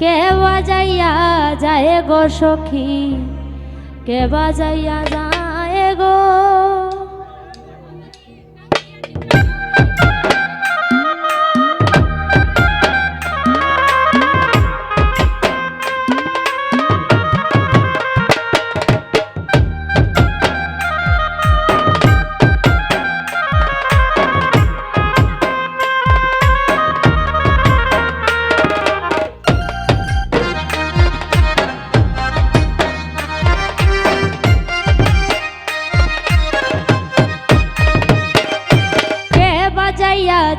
কে বাজাইয়া যায় গো সখী, কে বাজাইয়া যায় গো।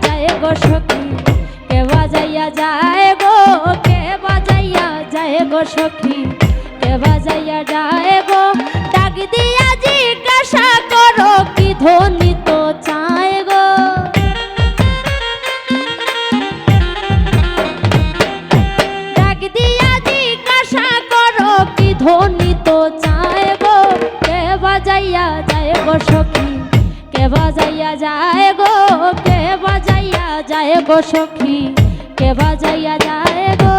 যায় গো সখী, কে বাজাইয়া যায় গো, কে বাজাইয়া যায় গো সখী, কে বাজাইয়া যায় গো। ডাক দিয়া জিজ্ঞাসা করো কি ধ্বনি তো চায় গো। ডাক দিয়া জিজ্ঞাসা করো কি ধ্বনি তো চায় গো। কে বাজাইয়া যায় গো সখী, কে বাজাইয়া যায় গো, কে বাজাইয়া যায় গো সখী, কে বাজাইয়া যায় গো।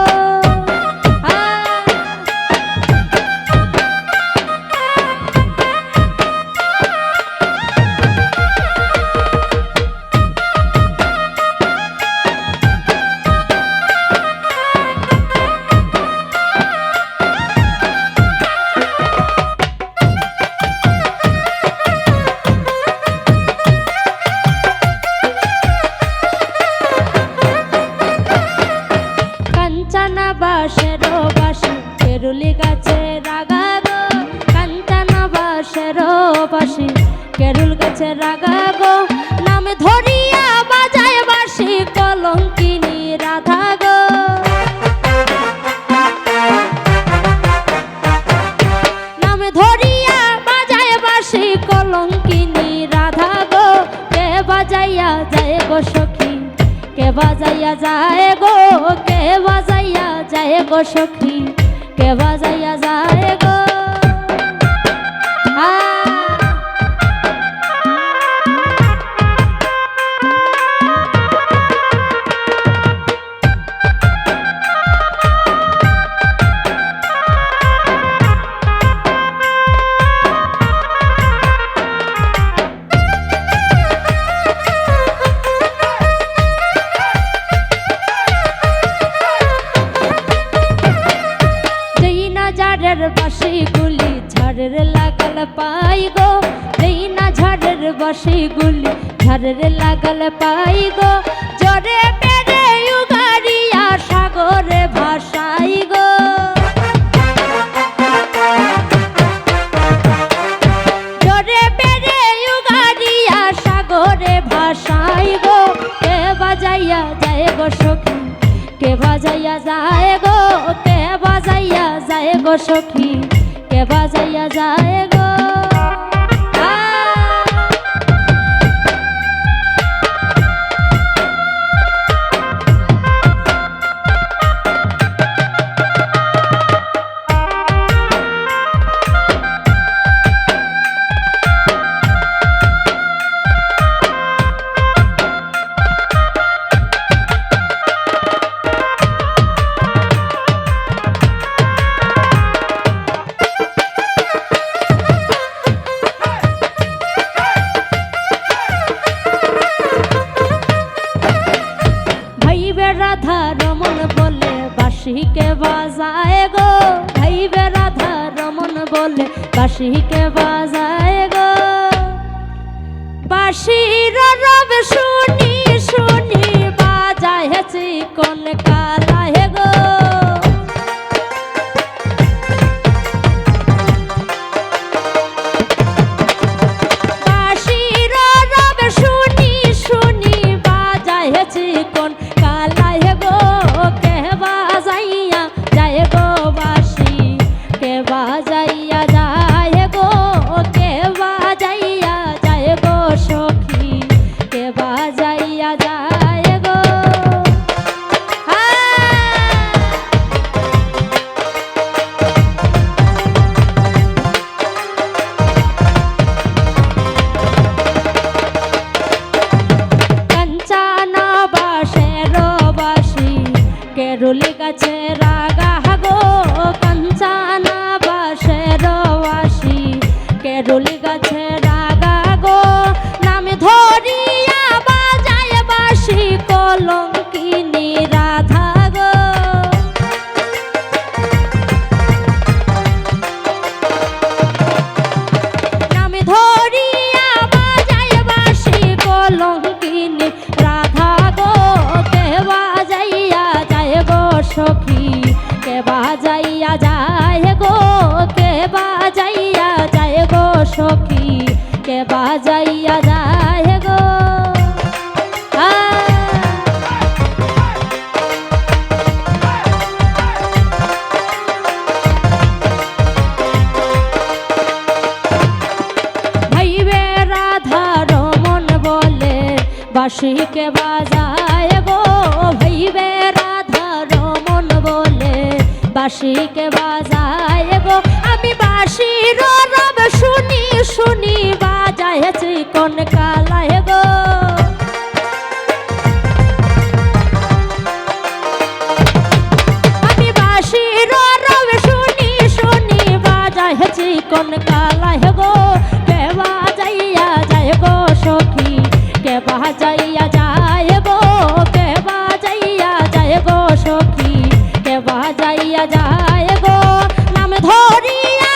কাঞ্চনা বাসের বাসি কেরুলি গাছে রাগা গো, কাঞ্চনা বাসের বাসি কেরুল গাছে রাগা গো। নাম ধরিয়া বাজায় বাসি কলঙ্কিনী রাধা গো। নাম ধরিয়া বাজায় বাসি কলঙ্কিনী রাধা গো। কে বাজাইয়া যায় গো সখী, কে বাজাইয়া যায় গো, কে বাজাইয়া যায় গো সখী, কে বাজাইয়া যায় গো। ঝাড়ের বাঁশি গুলি ঝাড়ের লাগাল পাই গো, দেই না ঝাড়ের বাঁশি গুলি ঝাড়ের লাগাল পাই গো। জরে পেরে উগারিয়া সাগরে ভাসাই গো। জরে পেরে উগারিয়া সাগরে ভাসাই গো। কে বাজাইয়া যায় গো সখী, কে বাজাইয়া যায় গো, কে বাজাইয়া যায় গো সখী, কে বাজাইয়া যায় গো। রাধা রমন বলে বাঁশিকে বাজায় গো, ভাইবে রাধা রমন বলে বাঁশিকে বাজায় গো। বাঁশির রব শুনি শুনি বাজাইছি কোন কালায় গো। বাঁশির রব শুনি শুনি বাজাইছি কোন কালায় গো। কে বাজাইয়া যায় গো বাঁশি, কে বাজাইয়া যায় গো, কে বাজাইয়া যায় গো সখী, কে বাজাইয়া যায় গো। রাগা গো কাঞ্চানা বাসের বাসি কেরুলি গাছে রাগা গো নাম ধরিয়া বাজায় বাসি কলঙ্কিনী রাধা গো নাম ধরিয়া বাজায় বাসি কলঙ্কিনী রাধা গো কে বাজাইয়া যায় গো সখী কে বাজাইয়া যায় গো কে বাজাইয়া যায় গো সখী কে বাজাইয়া যায় গো ভাইবে রাধা রমন বলে বাঁশিকে বাজায় গো ভাইবে রাধা রমন বলে বাঁশিকে বাজায় গো আমি বাঁশির রব শুনি শুনি বাজাইছি কোন কালায় গো আমি বাঁশির রব শুনি শুনি বাজাইছি কোন কালায় গো কে বাজাইয়া যায় গো সখী কে বাজাইয়া যায় গো কে বাজাইয়া যায় গো সখী কে বাজাইয়া যায় গো নাম ধরিয়া